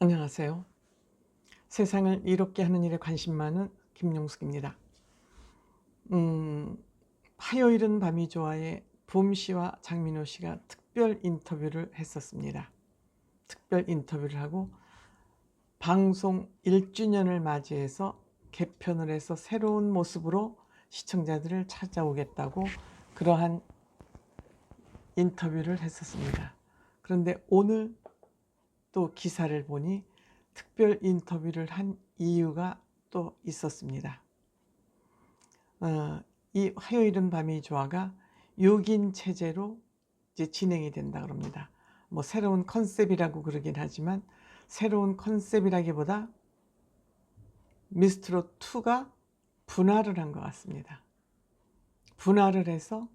안녕하세요. 세상을 이롭게 하는 일에 관심 많은 김용숙입니다. 화요일은 밤이 좋아에 붐 씨와 장민호 씨가 특별 인터뷰를 했었습니다. 특별 인터뷰를 하고 방송 1주년을 맞이해서 개편을 해서 새로운 모습으로 시청자들을 찾아오겠다고 그러한 인터뷰를 했었습니다. 그런데 오늘 또 기사를 보니 특별 인터뷰를 한 이유가 또 있었습니다. 이 화요일은 밤이 좋아가 6인 체제로 이제 진행이 된다 그럽니다. 뭐 새로운 컨셉이라고 그러긴 하지만 새로운 컨셉이라기보다 미스트롯 2가 분할을 한 것 같습니다. 분할을 해서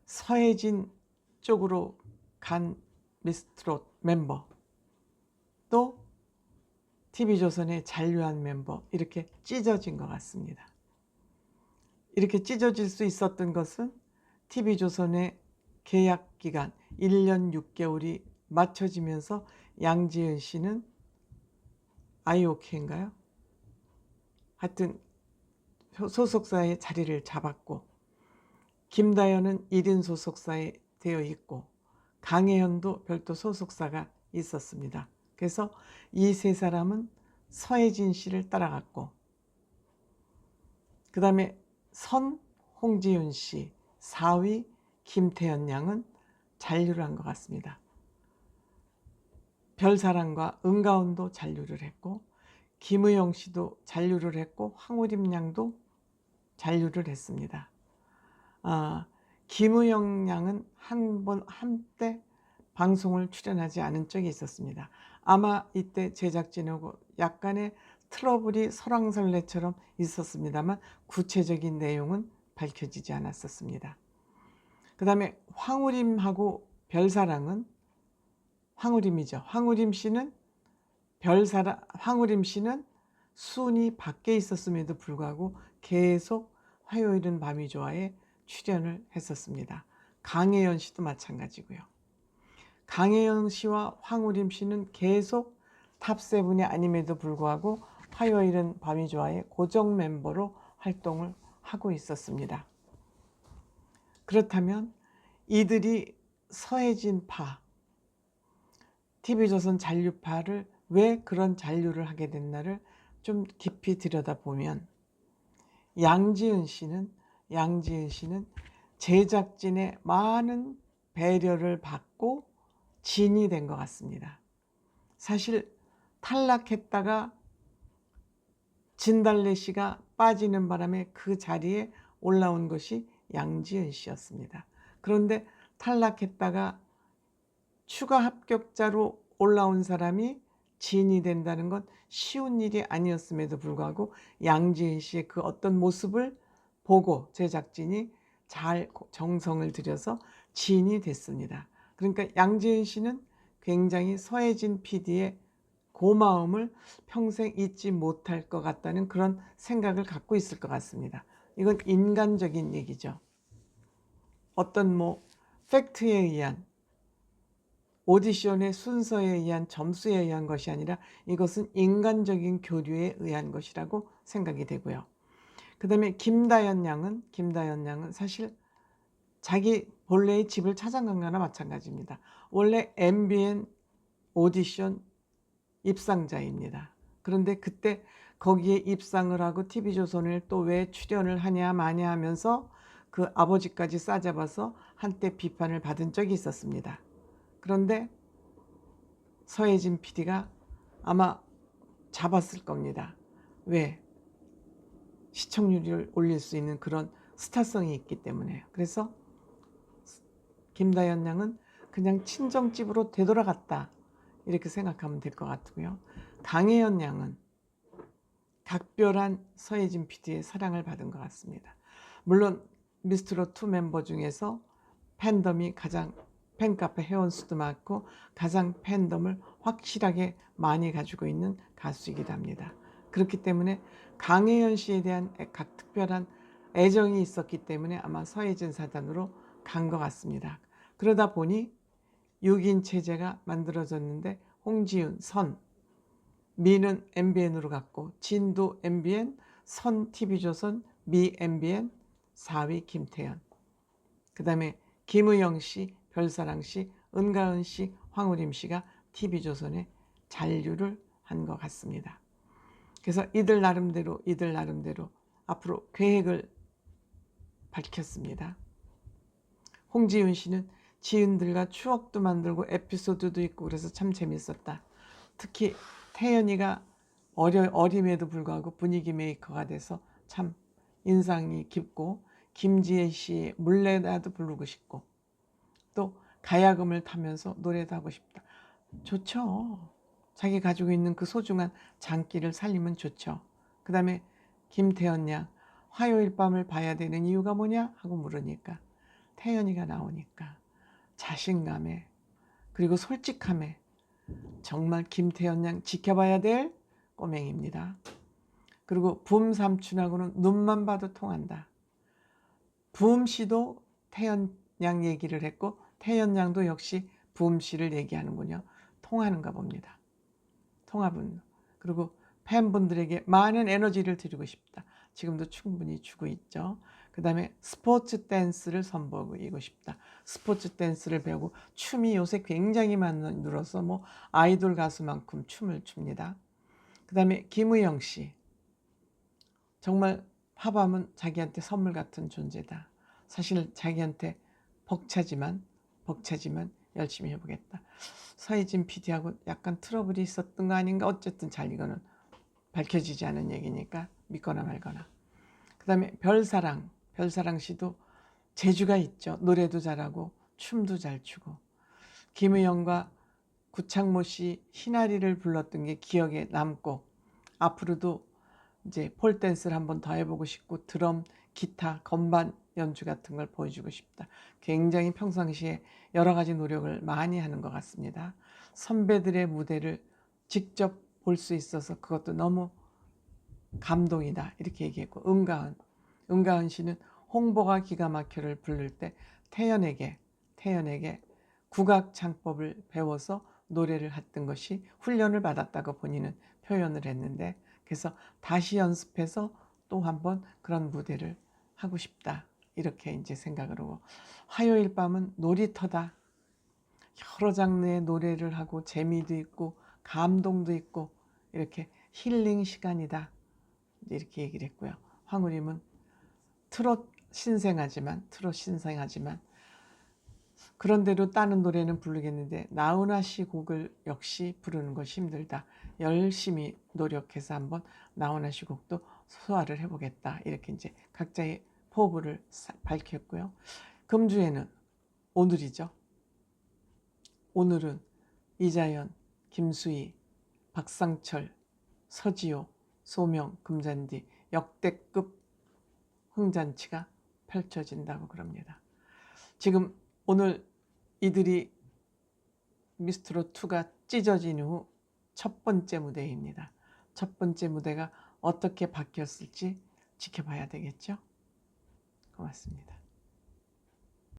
서혜진 쪽으로 간 미스트롯 멤버, 또 TV조선의 잔류한 멤버, 이렇게 찢어진 것 같습니다. 이렇게 찢어질 수 있었던 것은 TV조선의 계약 기간 1년 6개월이 맞춰지면서 양지은 씨는 아이오케인가요? 하여튼 소속사의 자리를 잡았고, 김다연은 1인 소속사에 되어 있고, 강혜연도 별도 소속사가 있었습니다. 그래서 이 세 사람은 서혜진 씨를 따라갔고, 그 다음에 선 홍지윤 씨, 4위 김태현 양은 잔류를 한 것 같습니다. 별사랑과 은가운도 잔류를 했고, 김의영 씨도 잔류를 했고, 황우림 양도 잔류를 했습니다. 김의영 양은 한때 방송을 출연하지 않은 적이 있었습니다. 아마 이때 제작진하고 약간의 트러블이 설왕설래처럼 있었습니다만 구체적인 내용은 밝혀지지 않았었습니다. 그 다음에 황우림하고 별사랑은 황우림이죠. 황우림 씨는 순위 밖에 있었음에도 불구하고 계속 화요일은 밤이 좋아에 출연을 했었습니다. 강혜연 씨도 마찬가지고요. 강혜연 씨와 황우림 씨는 계속 탑7이 아님에도 불구하고 화요일은 밤이 좋아의 고정 멤버로 활동을 하고 있었습니다. 그렇다면 이들이 서혜진파, TV조선 잔류파를 왜 그런 잔류를 하게 됐나를 좀 깊이 들여다보면 양지은 씨는 제작진의 많은 배려를 받고 진이 된 것 같습니다. 사실 탈락했다가 진달래 씨가 빠지는 바람에 그 자리에 올라온 것이 양지은 씨였습니다. 그런데 탈락했다가 추가 합격자로 올라온 사람이 진이 된다는 건 쉬운 일이 아니었음에도 불구하고 양지은 씨의 그 어떤 모습을 보고 제작진이 잘 정성을 들여서 진이 됐습니다. 그러니까 양지은 씨는 굉장히 서혜진 PD의 고마움을 평생 잊지 못할 것 같다는 그런 생각을 갖고 있을 것 같습니다. 이건 인간적인 얘기죠. 어떤 팩트에 의한, 오디션의 순서에 의한, 점수에 의한 것이 아니라 이것은 인간적인 교류에 의한 것이라고 생각이 되고요. 그 다음에 김다연 양은 사실 자기 본래의 집을 찾아간 거나 마찬가지입니다. 원래 MBN 오디션 입상자입니다. 그런데 그때 거기에 입상을 하고 TV조선을 또 왜 출연을 하냐 마냐 하면서 그 아버지까지 싸잡아서 한때 비판을 받은 적이 있었습니다. 그런데 서혜진 PD가 아마 잡았을 겁니다. 왜? 시청률을 올릴 수 있는 그런 스타성이 있기 때문에. 그래서 김다연 양은 그냥 친정집으로 되돌아갔다, 이렇게 생각하면 될 것 같고요. 강혜연 양은 각별한 서혜진 PD의 사랑을 받은 것 같습니다. 물론 미스트롯2 멤버 중에서 팬카페 회원수도 많고 가장 팬덤을 확실하게 많이 가지고 있는 가수이기도 합니다. 그렇기 때문에 강혜연 씨에 대한 특별한 애정이 있었기 때문에 아마 서혜진 사단으로 간 것 같습니다. 그러다 보니 6인 체제가 만들어졌는데 홍지윤, 선, 미는 MBN으로 갔고 진도 MBN, 선 TV조선, 미 MBN, 4위 김태연. 그 다음에 김의영 씨, 별사랑 씨, 은가은 씨, 황우림 씨가 TV조선에 잔류를 한 것 같습니다. 그래서 이들 나름대로 앞으로 계획을 밝혔습니다. 홍지윤 씨는 지인들과 추억도 만들고 에피소드도 있고 그래서 참 재밌었다. 특히 태연이가 어림에도 불구하고 분위기 메이커가 돼서 참 인상이 깊고, 김지혜 씨의 물레나도 부르고 싶고, 또 가야금을 타면서 노래도 하고 싶다. 좋죠. 자기 가지고 있는 그 소중한 장기를 살리면 좋죠. 그 다음에 김태연 양, 화요일 밤을 봐야 되는 이유가 뭐냐 하고 물으니까 태연이가 나오니까 자신감에, 그리고 솔직함에 정말 김태연 양 지켜봐야 될 꼬맹입니다. 그리고 부음 삼촌하고는 눈만 봐도 통한다. 부음 씨도 태연 양 얘기를 했고 태연 양도 역시 부음 씨를 얘기하는군요. 통하는가 봅니다. 통합은. 그리고 팬분들에게 많은 에너지를 드리고 싶다. 지금도 충분히 주고 있죠. 그 다음에 스포츠 댄스를 선보이고 싶다. 스포츠 댄스를 배우고 춤이 요새 굉장히 많이 늘어서 뭐 아이돌 가수만큼 춤을 춥니다. 그 다음에 김의영 씨. 정말 팝하면 자기한테 선물 같은 존재다. 사실 자기한테 벅차지만 열심히 해보겠다. 서희진 PD하고 약간 트러블이 있었던 거 아닌가? 어쨌든 잘 이거는 밝혀지지 않은 얘기니까 믿거나 말거나. 그 다음에 별사랑 씨도 재주가 있죠. 노래도 잘하고 춤도 잘 추고. 김의영과 구창모 씨 희나리를 불렀던 게 기억에 남고, 앞으로도 이제 폴댄스를 한번 더 해보고 싶고 드럼, 기타, 건반 연주 같은 걸 보여주고 싶다. 굉장히 평상시에 여러 가지 노력을 많이 하는 것 같습니다. 선배들의 무대를 직접 볼 수 있어서 그것도 너무 감동이다 이렇게 얘기했고, 은가은 씨는 홍보가 기가 막혀를 부를 때 태연에게 국악 창법을 배워서 노래를 했던 것이 훈련을 받았다고 본인은 표현을 했는데, 그래서 다시 연습해서 또 한번 그런 무대를 하고 싶다 이렇게 이제 생각을 하고, 화요일 밤은 놀이터다. 여러 장르의 노래를 하고 재미도 있고 감동도 있고 이렇게 힐링 시간이다 이렇게 얘기를 했고요. 황우림은 트롯 신생하지만 그런대로 다른 노래는 부르겠는데 나훈아 씨 곡을 역시 부르는 것이 힘들다. 열심히 노력해서 한번 나훈아 씨 곡도 소화를 해보겠다. 이렇게 이제 각자의 포부를 밝혔고요. 금주에는 오늘이죠. 오늘은 이자연, 김수희, 박상철, 서지호, 소명, 금잔디 역대급 흥잔치가 펼쳐진다고 그럽니다. 지금 오늘 이들이 미스트롯2가 찢어진 후 첫 번째 무대입니다. 첫 번째 무대가 어떻게 바뀌었을지 지켜봐야 되겠죠? 고맙습니다.